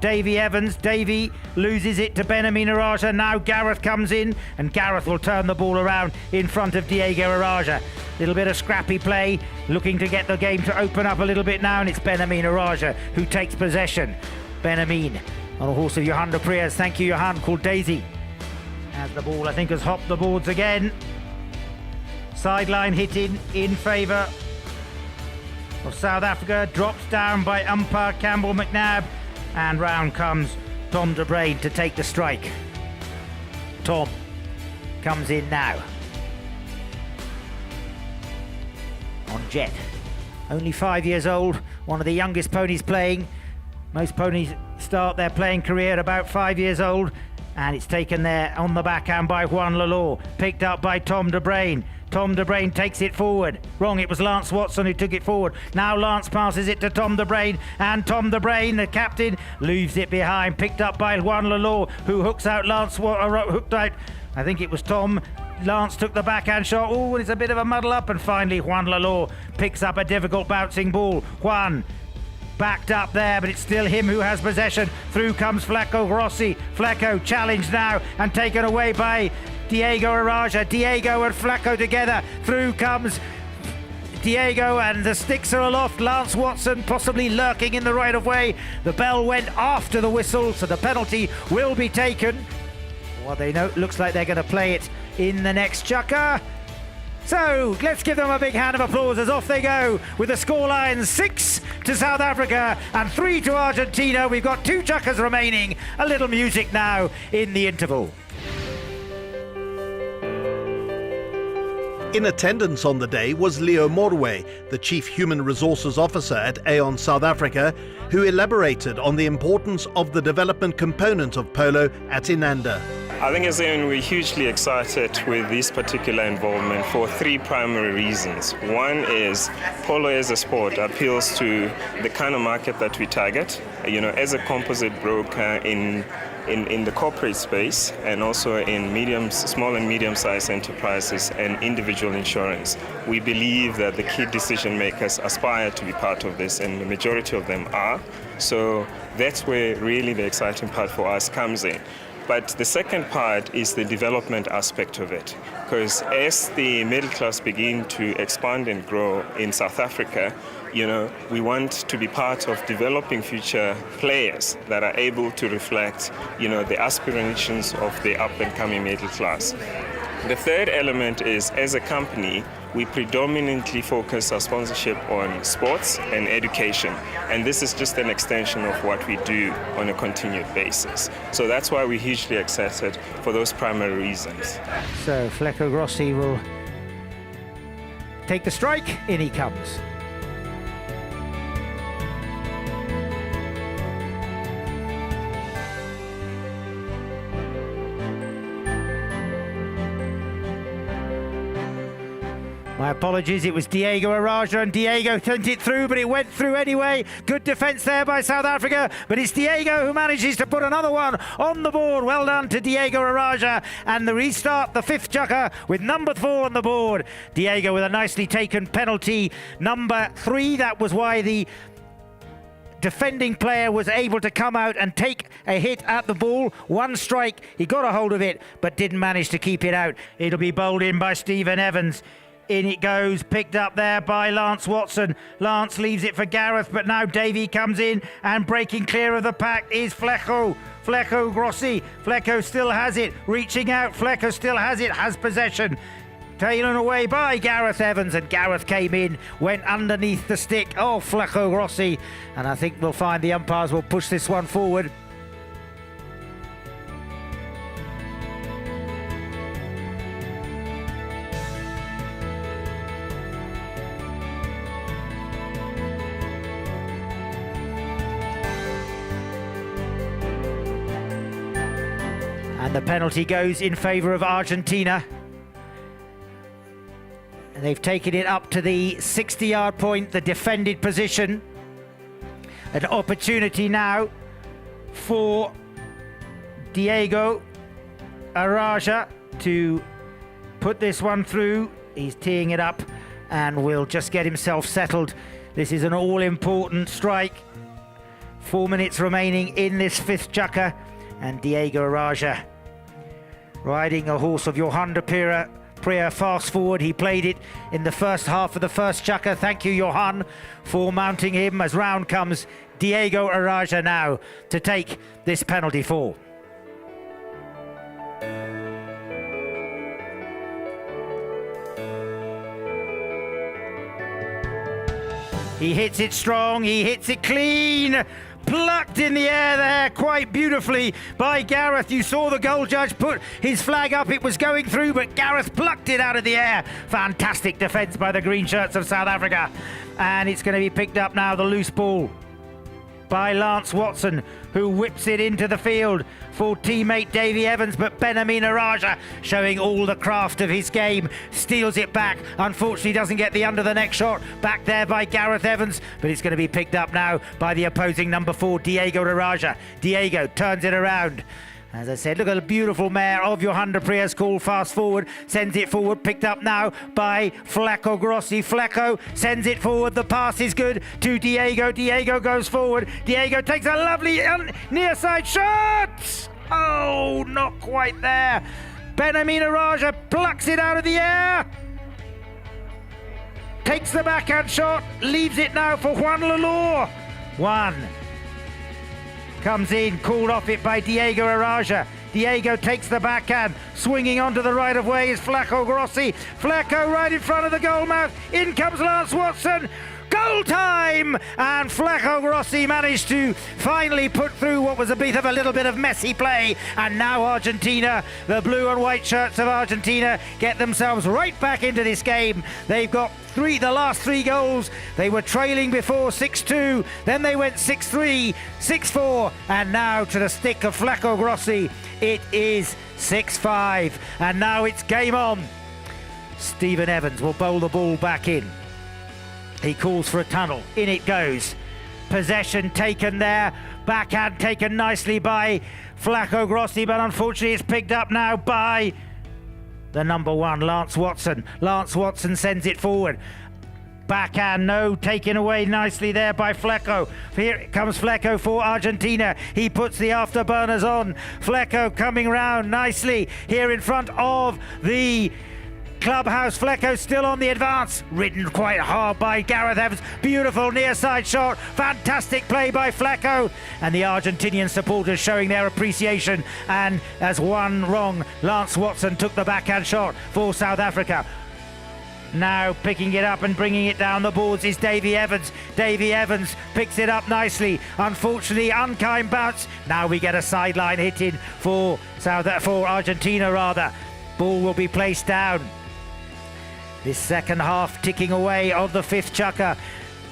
Davy Evans. Davy loses it to Benamina Araja. Now Gareth comes in, and Gareth will turn the ball around in front of Diego Araja. Little bit of scrappy play, looking to get the game to open up a little bit now, and it's Benamina Araja who takes possession. Benamina on a horse of Johan de Prias. Thank you, Johan, called Daisy. As the ball, I think, has hopped the boards again. Sideline hitting in favour of South Africa. Drops down by umpire Campbell McNabb. And round comes Tom de Bruyn to take the strike. Tom comes in now. On Jet. Only 5 years old. One of the youngest ponies playing. Most ponies start their playing career at about 5 years old. And it's taken there on the backhand by Juan Lalo. Picked up by Tom de Bruyn. Tom de Bruyn takes it forward. Wrong, it was Lance Watson who took it forward. Now Lance passes it to Tom de Bruyn. And Tom de Bruyn, the captain, leaves it behind. Picked up by Juan Lalo, who hooks out hooked out. I think it was Tom. Lance took the backhand shot. Oh, and it's a bit of a muddle up. And finally Juan Lalo picks up a difficult bouncing ball. Juan backed up there, but it's still him who has possession. Through comes Flaco Grossi. Flaco challenged now and taken away by Diego Araja. Diego and Flaco together. Through comes Diego, and the sticks are aloft. Lance Watson possibly lurking in the right of way. The bell went after the whistle, so the penalty will be taken. Well, they know, looks like they're going to play it in the next chukka. So let's give them a big hand of applause as off they go with the scoreline 6 to South Africa and 3 to Argentina. We've got 2 chukkas remaining. A little music now in the interval. In attendance on the day was Leo Morwe, the Chief Human Resources Officer at Aon South Africa, who elaborated on the importance of the development component of polo at Inanda. I think as in we're hugely excited with this particular involvement for three primary reasons. One is polo as a sport appeals to the kind of market that we target. You know, as a composite broker in the corporate space and also in small and medium-sized enterprises and individual insurance. We believe that the key decision makers aspire to be part of this, and the majority of them are. So that's where really the exciting part for us comes in. But the second part is the development aspect of it, because as the middle class begin to expand and grow in South Africa, you know, we want to be part of developing future players that are able to reflect, you know, the aspirations of the up-and-coming middle class. The third element is, as a company, we predominantly focus our sponsorship on sports and education. And this is just an extension of what we do on a continued basis. So that's why we're hugely excited for those primary reasons. So Flecko Grossi will take the strike. In he comes. My apologies, it was Diego Araja, and Diego sent it through, but it went through anyway. Good defence there by South Africa, but it's Diego who manages to put another one on the board. Well done to Diego Araja, and the restart, the fifth chukka with number 4 on the board. Diego with a nicely taken penalty, number 3. That was why the defending player was able to come out and take a hit at the ball. One strike, he got a hold of it, but didn't manage to keep it out. It'll be bowled in by Stephen Evans. In it goes, picked up there by Lance Watson. Lance leaves it for Gareth, but now Davey comes in, and breaking clear of the pack is Flecko Grossi. Flecko still has it, reaching out. Flecko still has it, has possession. Taken away by Gareth Evans, and Gareth came in, went underneath the stick of Flecko Grossi, and I think we'll find the umpires will push this one forward. And the penalty goes in favour of Argentina. And they've taken it up to the 60-yard point, the defended position. An opportunity now for Diego Araja to put this one through. He's teeing it up and will just get himself settled. This is an all-important strike. 4 minutes remaining in this fifth chukka, and Diego Araja riding a horse of Johan de Priya fast forward. He played it in the first half of the first chukka. Thank you, Johan, for mounting him. As round comes Diego Araja now to take this penalty fall. He hits it strong, he hits it clean. Plucked in the air there quite beautifully by Gareth. You saw the goal judge put his flag up. It was going through, but Gareth plucked it out of the air. Fantastic defence by the green shirts of South Africa. And it's going to be picked up now, the loose ball, by Lance Watson, who whips it into the field for teammate Davey Evans, but Benjamin Araja, showing all the craft of his game, steals it back. Unfortunately doesn't get the under the neck shot back there by Gareth Evans, but it's going to be picked up now by the opposing number 4, Diego Araja. Diego turns it around. As I said, look at the beautiful mare of Johan de Priya's call. Fast forward, sends it forward, picked up now by Flecko Grossi. Flecko sends it forward, the pass is good to Diego. Diego goes forward. Diego takes a lovely near side shot! Oh, not quite there. Benjamin Araja plucks it out of the air. Takes the backhand shot, leaves it now for Juan Lalor. One. Comes in, called off it by Diego Araja. Diego takes the backhand, swinging onto the right of way is Flecko Grossi. Flecko right in front of the goal mouth. In comes Lance Watson. Goal time! And Flecko Grossi managed to finally put through what was a bit of a little bit of messy play. And now Argentina, the blue and white shirts of Argentina, get themselves right back into this game. They've got the last 3 goals. They were trailing before 6-2, then they went 6-3, 6-4, and now to the stick of Flecko Grossi. It is 6-5, and now it's game on. Stephen Evans will bowl the ball back in. He calls for a tunnel. In it goes. Possession taken there. Backhand taken nicely by Flaco Grossi, but unfortunately it's picked up now by the number one, Lance Watson. Lance Watson sends it forward. Backhand, no, taken away nicely there by Fleco. Here comes Fleco for Argentina. He puts the afterburners on. Fleco coming round nicely here in front of the clubhouse. Fleco still on the advance. Ridden quite hard by Gareth Evans. Beautiful near side shot. Fantastic play by Fleco. And the Argentinian supporters showing their appreciation. And as one wrong, Lance Watson took the backhand shot for South Africa. Now picking it up and bringing it down the boards is Davy Evans. Davy Evans picks it up nicely. Unfortunately, unkind bounce. Now we get a sideline hit in for Argentina rather. Ball will be placed down. This second half ticking away of the fifth chukka.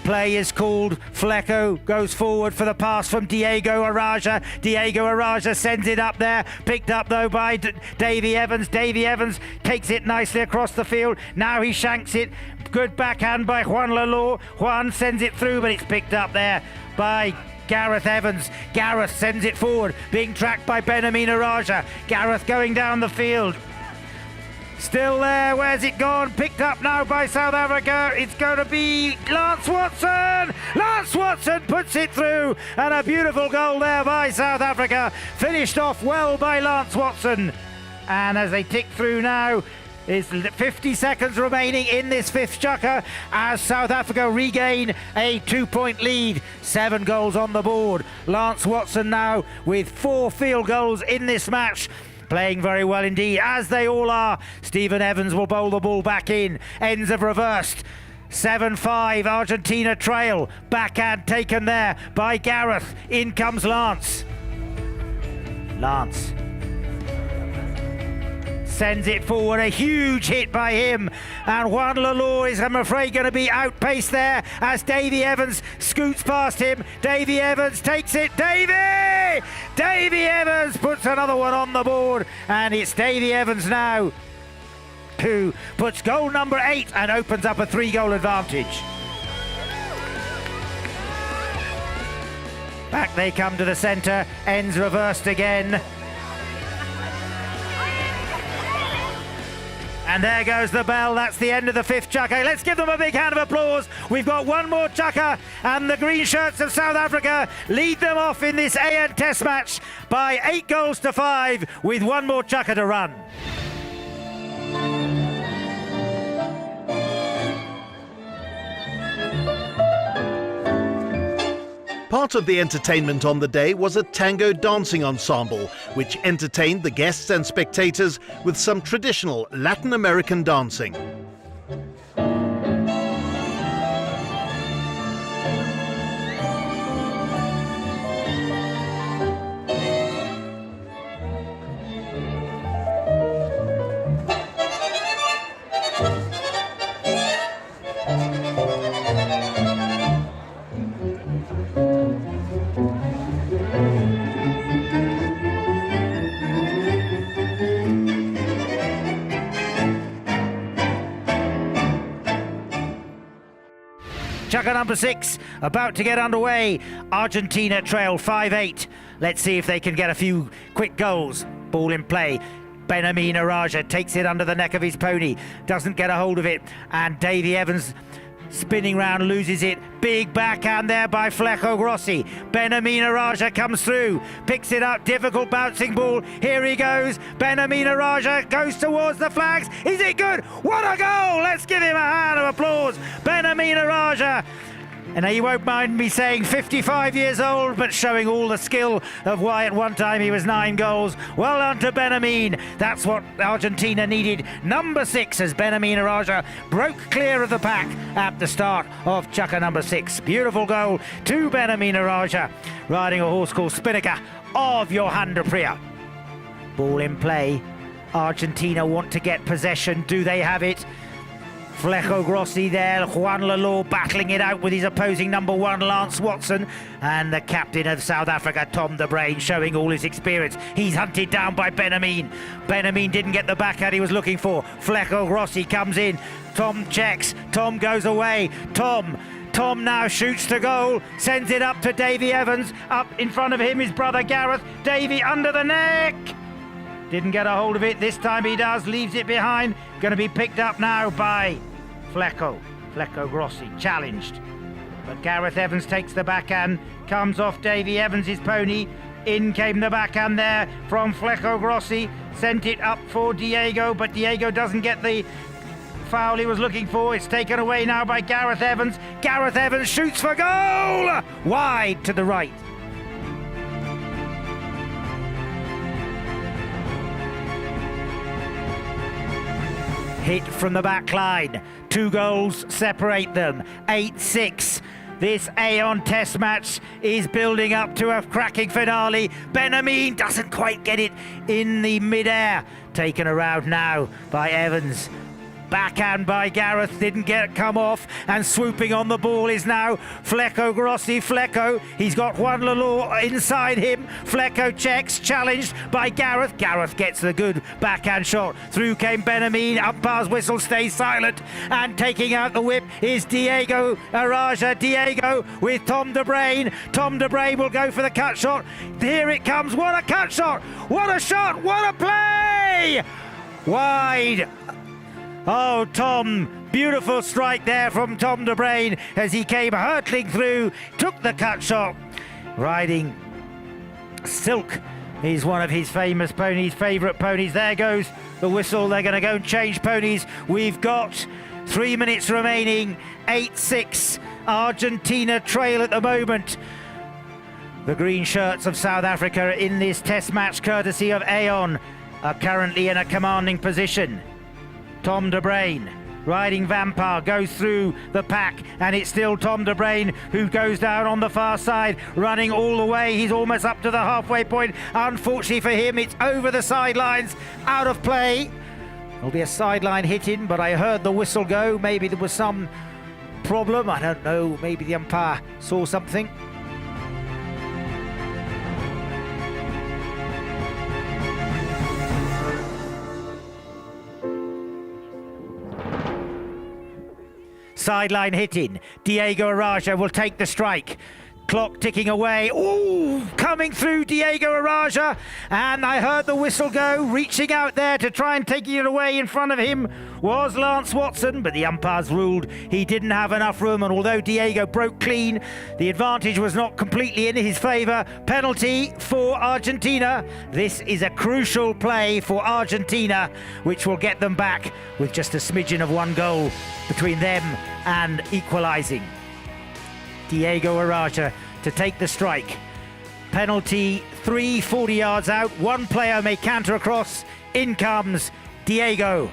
Play is called. Fleco goes forward for the pass from Diego Araja. Diego Araja sends it up there. Picked up though by Davy Evans. Davy Evans takes it nicely across the field. Now he shanks it. Good backhand by Juan Lalor. Juan sends it through, but it's picked up there by Gareth Evans. Gareth sends it forward, being tracked by Benjamin Araja. Gareth going down the field. Still there, where's it gone? Picked up now by South Africa. It's going to be Lance Watson! Lance Watson puts it through, and a beautiful goal there by South Africa. Finished off well by Lance Watson. And as they tick through now, is 50 seconds remaining in this fifth chukka as South Africa regain a 2-point lead. 7 goals on the board. Lance Watson now with 4 field goals in this match. Playing very well indeed, as they all are. Stephen Evans will bowl the ball back in. Ends have reversed. 7-5, Argentina trail. Backhand taken there by Gareth. In comes Lance. Lance sends it forward, a huge hit by him, and Juan Lalor is, I'm afraid, going to be outpaced there as Davy Evans scoots past him. Davy Evans takes it. Davy Evans puts another one on the board, and it's Davy Evans now who puts goal number 8 and opens up a 3-goal advantage. Back they come to the centre. Ends reversed again. And there goes the bell. That's the end of the fifth chukka. Let's give them a big hand of applause. We've got one more chukka, and the green shirts of South Africa lead them off in this AN Test match by 8-5 with one more chukka to run. Part of the entertainment on the day was a tango dancing ensemble, which entertained the guests and spectators with some traditional Latin American dancing. Chukka number 6 about to get underway. Argentina trail 5-8. Let's see if they can get a few quick goals. Ball in play. Benjamin Araja takes it under the neck of his pony. Doesn't get a hold of it. And Davy Evans spinning round, loses it. Big backhand there by Fleco Grossi. Benjamin Araja comes through, picks it up, difficult bouncing ball. Here he goes. Benjamin Araja goes towards the flags. Is it good? What a goal! Let's give him a hand of applause. Benjamin Araja. And he won't mind me saying 55 years old, but showing all the skill of why at one time he was 9 goals. Well done to Benjamin. That's what Argentina needed. Number 6 as Benjamin Araja broke clear of the pack at the start of chukka number 6. Beautiful goal to Benjamin Araja, riding a horse called Spinnaker of Johan de Priya. Ball in play. Argentina want to get possession. Do they have it? Fleco Grossi there, Juan Lalo battling it out with his opposing number 1, Lance Watson, and the captain of South Africa, Tom de Bruyn, showing all his experience. He's hunted down by Ben Amin. Ben Amin didn't get the backhand he was looking for. Fleco Grossi comes in. Tom checks. Tom goes away. Tom now shoots to goal, sends it up to Davy Evans. Up in front of him, his brother Gareth. Davy under the neck. Didn't get a hold of it. This time he does. Leaves it behind. Going to be picked up now by Fleco Grossi, challenged. But Gareth Evans takes the backhand, comes off Davy Evans' pony. In came the backhand there from Fleco Grossi. Sent it up for Diego, but Diego doesn't get the foul he was looking for. It's taken away now by Gareth Evans. Gareth Evans shoots for goal! Wide to the right. Hit from the back line. 2 goals separate them. 8-6. This Aon Test match is building up to a cracking finale. Ben Amin doesn't quite get it in the mid-air. Taken around now by Evans. Backhand by Gareth, didn't come off, and swooping on the ball is now Fleco Grossi. Fleco, he's got Juan Lalo inside him. Fleco checks, challenged by Gareth. Gareth gets the good backhand shot. Through came Ben Amin, umpire's whistle stays silent, and taking out the whip is Diego Araja. Diego with Tom de Bruyn. Tom de Bruyn will go for the cut shot. Here it comes, what a cut shot! What a shot, what a play! Wide. Oh, Tom, beautiful strike there from Tom de Bruyn as he came hurtling through, took the cut shot. Riding Silk is one of his famous ponies, favourite ponies. There goes the whistle. They're going to go and change ponies. We've got 3 minutes remaining. 8-6. Argentina trail at the moment. The green shirts of South Africa in this test match, courtesy of Aon, are currently in a commanding position. Tom de Bruyn, riding Vampire, goes through the pack, and it's still Tom de Bruyn who goes down on the far side, running all the way. He's almost up to the halfway point. Unfortunately for him, it's over the sidelines, out of play. There'll be a sideline hitting, but I heard the whistle go. Maybe there was some problem, I don't know. Maybe the umpire saw something. Sideline hitting. Diego Araja will take the strike. Clock ticking away. Ooh, coming through Diego Araja. And I heard the whistle go. Reaching out there to try and take it away in front of him was Lance Watson, but the umpires ruled he didn't have enough room. And although Diego broke clean, the advantage was not completely in his favour. Penalty for Argentina. This is a crucial play for Argentina, which will get them back with just a smidgen of 1 goal between them and equalising. Diego Araja to take the strike. Penalty 3, 40 yards out. 1 player may canter across. In comes Diego.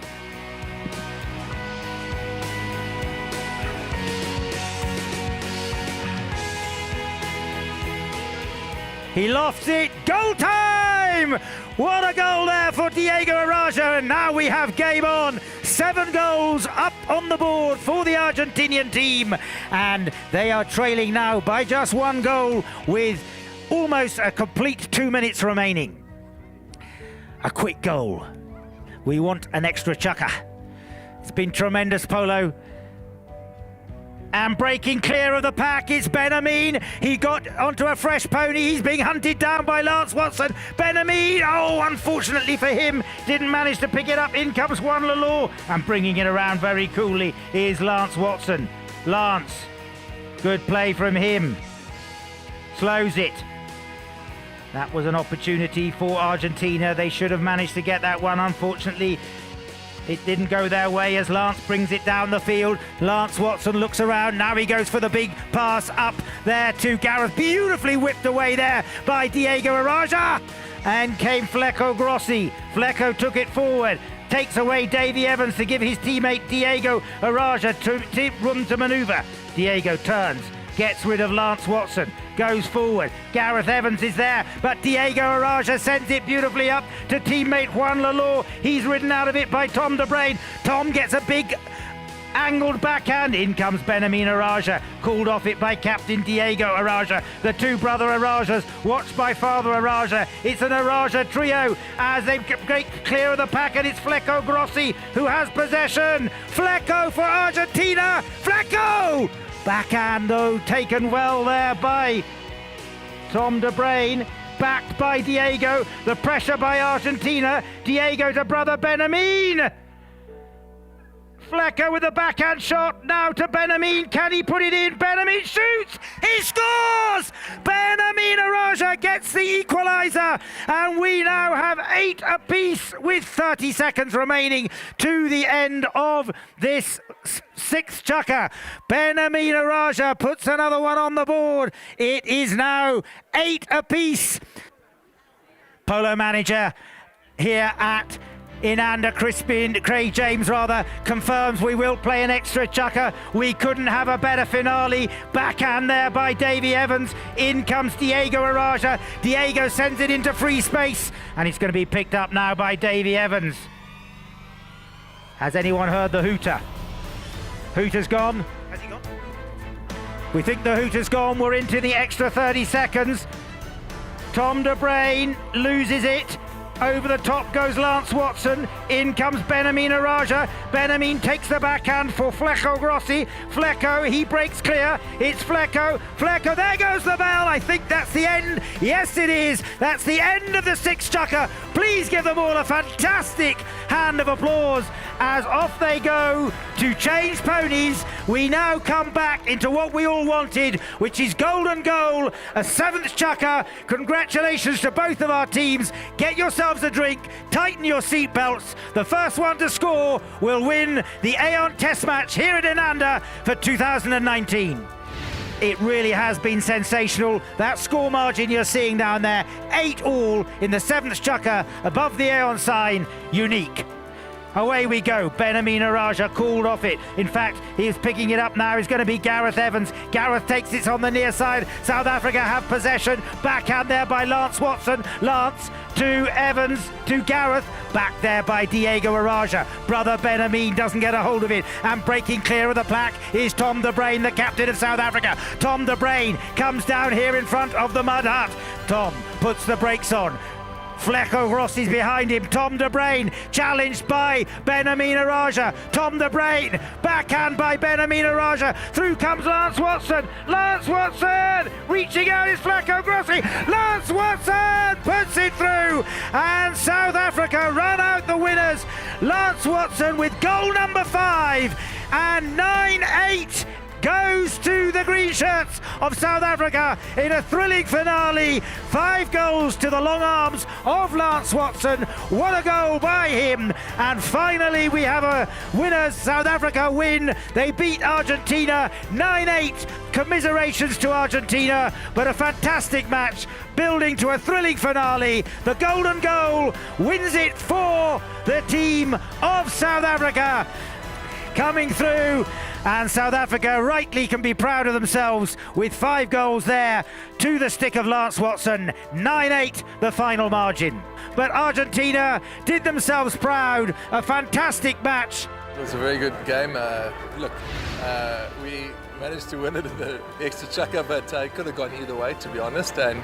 He lofts it. Goal time! What a goal there for Diego Araja, and now we have game on. 7 goals up on the board for the Argentinian team, and they are trailing now by just 1 goal with almost a complete 2 minutes remaining. A quick goal. We want an extra chukka. It's been tremendous, Polo. And breaking clear of the pack, it's Ben Amin. He got onto a fresh pony. He's being hunted down by Lance Watson. Ben Amin, oh, unfortunately for him, didn't manage to pick it up. In comes Juan Lalo, and bringing it around very coolly is Lance Watson. Lance, good play from him. Slows it. That was an opportunity for Argentina. They should have managed to get that one. Unfortunately, it didn't go their way as Lance brings it down the field. Lance Watson looks around. Now he goes for the big pass up there to Gareth. Beautifully whipped away there by Diego Araja. And came Fleco Grossi. Fleco took it forward. Takes away Davy Evans to give his teammate Diego Araja room to manoeuvre. Diego turns. Gets rid of Lance Watson, goes forward. Gareth Evans is there, but Diego Araja sends it beautifully up to teammate Juan Lalo. He's ridden out of it by Tom de Bruyn. Tom gets a big Angled backhand, in comes Benjamin Araja, called off it by captain Diego Araja. The two brother Arajas, watched by father Araja. It's an Araja trio as they break clear of the pack, and it's Flecko Grossi who has possession. Flecko for Argentina. Flecko! Backhand though, taken well there by Tom De Bruyn. Backed by Diego. The pressure by Argentina. Diego to brother Benjamin. Flecko with the backhand shot now to Benjamin. Can he put it in? Benjamin shoots. He scores! Benjamin Araja gets the equaliser, and we now have 8 apiece with 30 seconds remaining to the end of this 6th chukka. Benjamin Araja puts another one on the board. It is now 8 apiece. Polo manager here at Inanda, Craig James confirms we will play an extra chukka. We couldn't have a better finale. Backhand there by Davy Evans. In comes Diego Araja. Diego sends it into free space, and it's going to be picked up now by Davy Evans. Has anyone heard the hooter? Hooter's gone. Has he gone? We think the hooter's gone. We're into the extra 30 seconds. Tom De Bruyn loses it. Over the top goes Lance Watson. In comes Benjamin Araja. Benjamin takes the backhand for Flecko Grossi. Flecko, he breaks clear. It's Flecko. Flecko, there goes the bell. I think that's the end. Yes, it is. That's the end of the 6th chukka. Please give them all a fantastic hand of applause as off they go to change ponies. We now come back into what we all wanted, which is golden goal, a 7th chukka. Congratulations to both of our teams. Get yourselves a drink, tighten your seatbelts. The first one to score will win the Aon Test match here at Inanda for 2019. It really has been sensational. That score margin you're seeing down there, 8-all in the 7th chukka above the Aon sign, unique. Away we go. Benjamin Araja called off it. In fact, he is picking it up now. It's going to be Gareth Evans. Gareth takes it on the near side. South Africa have possession. Backhand there by Lance Watson. Lance to Evans to Gareth. Back there by Diego Araja. Brother Benjamin doesn't get a hold of it. And breaking clear of the pack is Tom De Bruyn, the captain of South Africa. Tom De Bruyn comes down here in front of the mud hut. Tom puts the brakes on. Flecko Grossi's behind him. Tom De Bruyn challenged by Benjamin Araja. Tom De Bruyn, backhand by Benjamin Araja. Through comes Lance Watson. Lance Watson reaching out is Flecko Grossi. Lance Watson puts it through, and South Africa run out the winners. Lance Watson with goal number 5, and 9-8 goes to the green shirts of South Africa in a thrilling finale. 5 goals to the long arms of Lance Watson. What a goal by him. And finally we have a winners. South Africa win. They beat Argentina 9-8. Commiserations to Argentina, but a fantastic match building to a thrilling finale. The golden goal wins it for the team of South Africa. Coming through, and South Africa rightly can be proud of themselves with 5 goals there to the stick of Lance Watson. 9-8 the final margin. But Argentina did themselves proud. A fantastic match. It was a very good game. We managed to win it in the extra chukka, but it could have gone either way, to be honest. And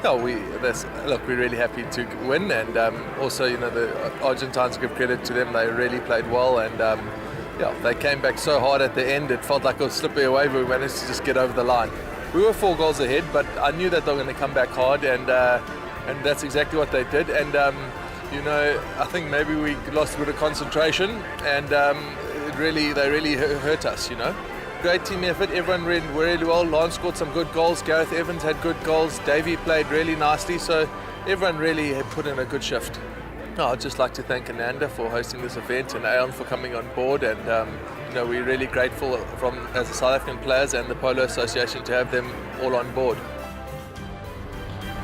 we're really happy to win. And also, the Argentines, give credit to them. They really played well, and they came back so hard at the end. It felt like it was slipping away, but we managed to just get over the line. We were 4 goals ahead, but I knew that they were going to come back hard, and that's exactly what they did. And I think maybe we lost a bit of concentration, and they really hurt us. Great team effort. Everyone ran really well. Lance scored some good goals. Gareth Evans had good goals. Davey played really nicely. So everyone really had put in a good shift. I'd just like to thank Inanda for hosting this event and Aon for coming on board, and we're really grateful as the South African players and the Polo Association to have them all on board.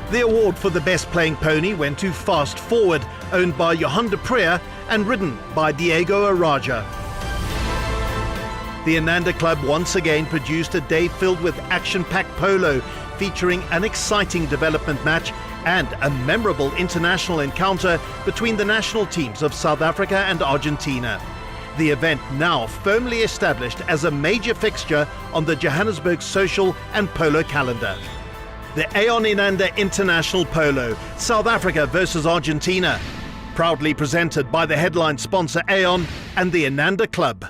The award for the best playing pony went to Fast Forward, owned by Johan de Bruyn and ridden by Diego Araja. The Inanda Club once again produced a day filled with action-packed polo, featuring an exciting development match and a memorable international encounter between the national teams of South Africa and Argentina. The event now firmly established as a major fixture on the Johannesburg social and polo calendar. The Aon Inanda International Polo, South Africa versus Argentina. Proudly presented by the headline sponsor Aon and the Inanda Club.